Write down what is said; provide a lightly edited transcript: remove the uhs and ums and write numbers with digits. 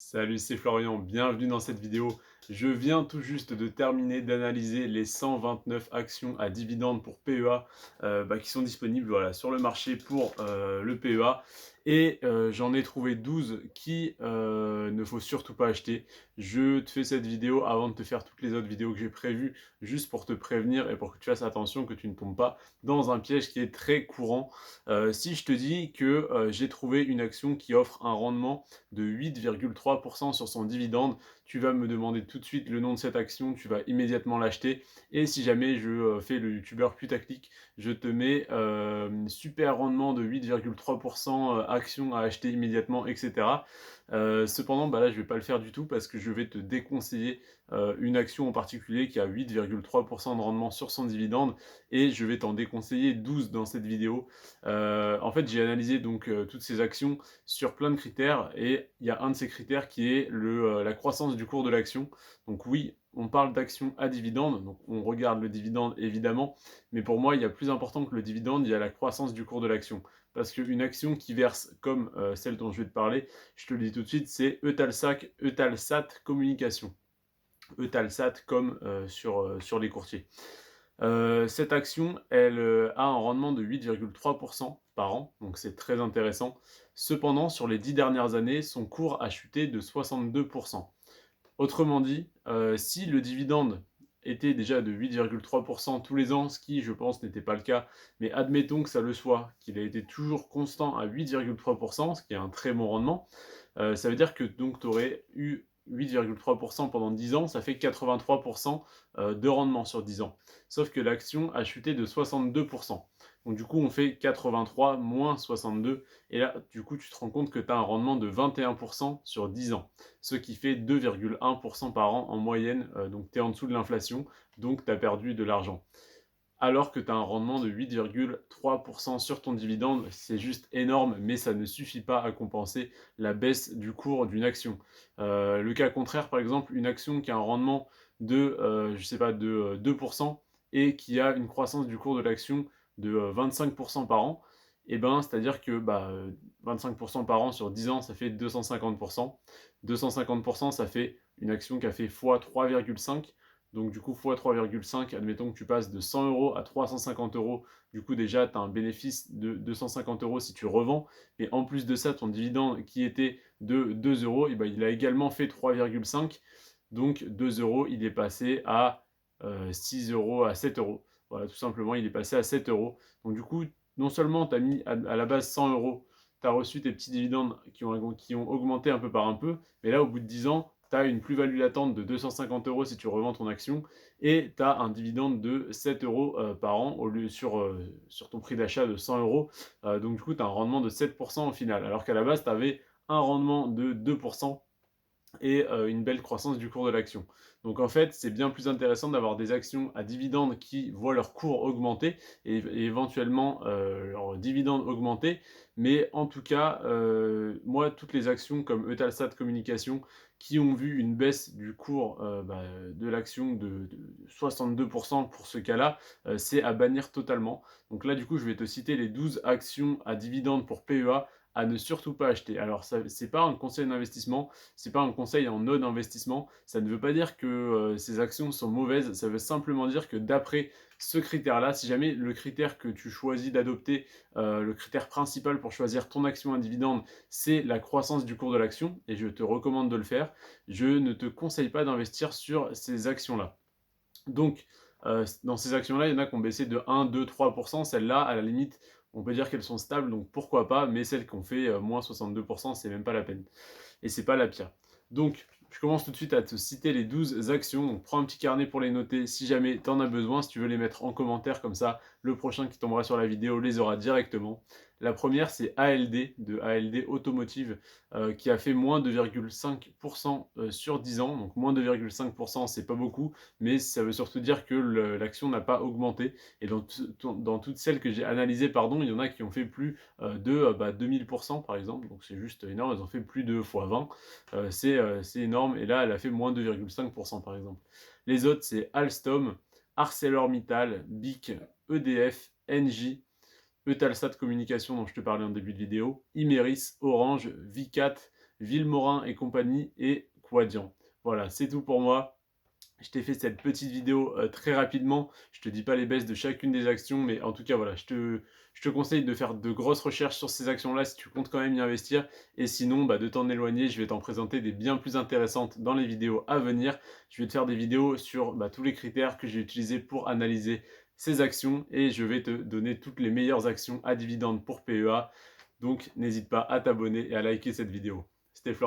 Salut, c'est Florian, bienvenue dans cette vidéo. Je viens tout juste de terminer d'analyser les 129 actions à dividendes pour PEA qui sont disponibles voilà, sur le marché pour le PEA. Et j'en ai trouvé 12 qui ne faut surtout pas acheter. Je te fais cette vidéo avant de te faire toutes les autres vidéos que j'ai prévues, juste pour te prévenir et pour que tu fasses attention que tu ne tombes pas dans un piège qui est très courant. Si je te dis que j'ai trouvé une action qui offre un rendement de 8,3% sur son dividende, tu vas me demander tout de suite le nom de cette action, tu vas immédiatement l'acheter. Et si jamais je fais le youtubeur putaclic, je te mets super rendement de 8,3% action à acheter immédiatement, etc. Cependant, là, je ne vais pas le faire du tout parce que je vais te déconseiller une action en particulier qui a 8,3% de rendement sur son dividende et je vais t'en déconseiller 12 dans cette vidéo. En fait, j'ai analysé donc toutes ces actions sur plein de critères et il y a un de ces critères qui est la croissance du cours de l'action. Donc oui, on parle d'action à dividende, donc on regarde le dividende évidemment, mais pour moi, il y a plus important que le dividende, il y a la croissance du cours de l'action. Parce qu'une action qui verse comme celle dont je vais te parler, je te le dis tout de suite, c'est Eutelsat Communication. Eutelsat comme sur les courtiers. Cette action, elle a un rendement de 8,3% par an, donc c'est très intéressant. Cependant, sur les 10 dernières années, son cours a chuté de 62%. Autrement dit, si le dividende était déjà de 8,3% tous les ans, ce qui, je pense, n'était pas le cas, mais admettons que ça le soit, qu'il a été toujours constant à 8,3%, ce qui est un très bon rendement, ça veut dire que donc tu aurais eu 8,3% pendant 10 ans, ça fait 83% de rendement sur 10 ans. Sauf que l'action a chuté de 62%. Donc du coup, on fait 83 moins 62. Et là, du coup, tu te rends compte que tu as un rendement de 21% sur 10 ans. Ce qui fait 2,1% par an en moyenne. Donc tu es en dessous de l'inflation, donc tu as perdu de l'argent alors que tu as un rendement de 8,3% sur ton dividende. C'est juste énorme, mais ça ne suffit pas à compenser la baisse du cours d'une action. Le cas contraire, par exemple, une action qui a un rendement de, je sais pas, de 2% et qui a une croissance du cours de l'action de 25% par an, et ben, c'est-à-dire que 25% par an sur 10 ans, ça fait 250%. 250%, ça fait une action qui a fait x 3,5. Donc du coup, x 3,5, admettons que tu passes de 100 euros à 350 euros. Du coup, déjà, tu as un bénéfice de 250 euros si tu revends. Et en plus de ça, ton dividende qui était de 2 euros, et ben, il a également fait 3,5. Donc 2 euros, il est passé à 6 euros, à 7 euros. Voilà, tout simplement, il est passé à 7 euros. Donc du coup, non seulement tu as mis à la base 100 euros, tu as reçu tes petits dividendes qui ont augmenté un peu par un peu, mais là, au bout de 10 ans, tu as une plus-value latente de 250 euros si tu revends ton action et tu as un dividende de 7 euros par an au lieu sur ton prix d'achat de 100 euros. Donc du coup, tu as un rendement de 7% au final, alors qu'à la base, tu avais un rendement de 2% et une belle croissance du cours de l'action. Donc en fait, c'est bien plus intéressant d'avoir des actions à dividendes qui voient leur cours augmenter et éventuellement leur dividende augmenter. Mais en tout cas, moi, toutes les actions comme Eutelsat Communication qui ont vu une baisse du cours de l'action de 62% pour ce cas-là, c'est à bannir totalement. Donc là, du coup, je vais te citer les 12 actions à dividendes pour PEA à ne surtout pas acheter. Alors, ce n'est pas un conseil d'investissement, c'est pas un conseil en non-investissement. Ça ne veut pas dire que ces actions sont mauvaises. Ça veut simplement dire que d'après ce critère-là, si jamais le critère que tu choisis d'adopter, le critère principal pour choisir ton action à dividende, c'est la croissance du cours de l'action, et je te recommande de le faire, je ne te conseille pas d'investir sur ces actions-là. Donc, dans ces actions-là, il y en a qui ont baissé de 1, 2, 3%. Celles-là, à la limite, on peut dire qu'elles sont stables, donc pourquoi pas, mais celles qui ont fait moins 62%, c'est même pas la peine. Et c'est pas la pire. Donc, je commence tout de suite à te citer les 12 actions. Donc, prends un petit carnet pour les noter si jamais tu en as besoin. Si tu veux les mettre en commentaire, comme ça, le prochain qui tombera sur la vidéo les aura directement. La première, c'est ALD, de ALD Automotive, qui a fait moins 2,5% sur 10 ans. Donc, moins 2,5%, c'est pas beaucoup, mais ça veut surtout dire que l'action n'a pas augmenté. Et dans toutes celles que j'ai analysées, pardon, il y en a qui ont fait plus de 2000% par exemple. Donc, c'est juste énorme. Elles ont fait plus de x 20. C'est énorme. Et là, elle a fait moins 2,5% par exemple. Les autres, c'est Alstom, ArcelorMittal, BIC, EDF, Engie, Eutelsat Communication dont je te parlais en début de vidéo, Imerys, Orange, Vicat, Villemorin et compagnie et Quadian. Voilà, c'est tout pour moi. Je t'ai fait cette petite vidéo très rapidement. Je te dis pas les baisses de chacune des actions, mais en tout cas, voilà, je te conseille de faire de grosses recherches sur ces actions-là si tu comptes quand même y investir. Et sinon, bah, de t'en éloigner, je vais t'en présenter des bien plus intéressantes dans les vidéos à venir. Je vais te faire des vidéos sur bah, tous les critères que j'ai utilisés pour analyser ces actions et je vais te donner toutes les meilleures actions à dividendes pour PEA. Donc, n'hésite pas à t'abonner et à liker cette vidéo. C'était Florian.